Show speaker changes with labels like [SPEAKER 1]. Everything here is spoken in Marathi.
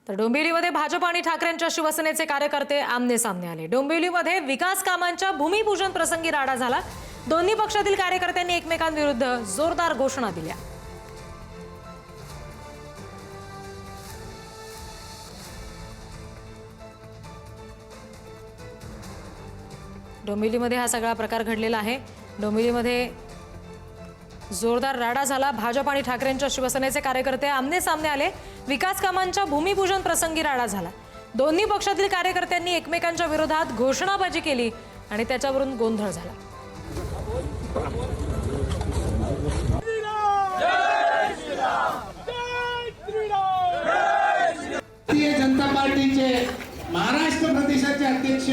[SPEAKER 1] तर डोंबिवलीमध्ये भाजप आणि ठाकरेंच्या शिवसेनेचे कार्यकर्ते आमने सामने आले। डोंबिवलीमध्ये विकास कामांच्या भूमिपूजन प्रसंगी राडा झाला। दोन्ही पक्षातील कार्यकर्त्यांनी एकमेकांविरुद्ध जोरदार घोषणा दिल्या। डोंबिवलीमध्ये हा सगळा प्रकार घडलेला आहे। डोंबिवलीमध्ये जोरदार राडा झाला। भाजप आणि ठाकरेंच्या शिवसेनेचे कार्यकर्ते आमने सामने आले। विकास कामांच्या भूमिपूजन प्रसंगी राडा झाला। दोन्ही पक्षातील कार्यकर्त्यांनी एकमेकांच्या विरोधात घोषणाबाजी केली आणि त्याच्यावरून गोंधळ झाला।
[SPEAKER 2] भारतीय जनता पार्टीचे महाराष्ट्र प्रदेशाचे अध्यक्ष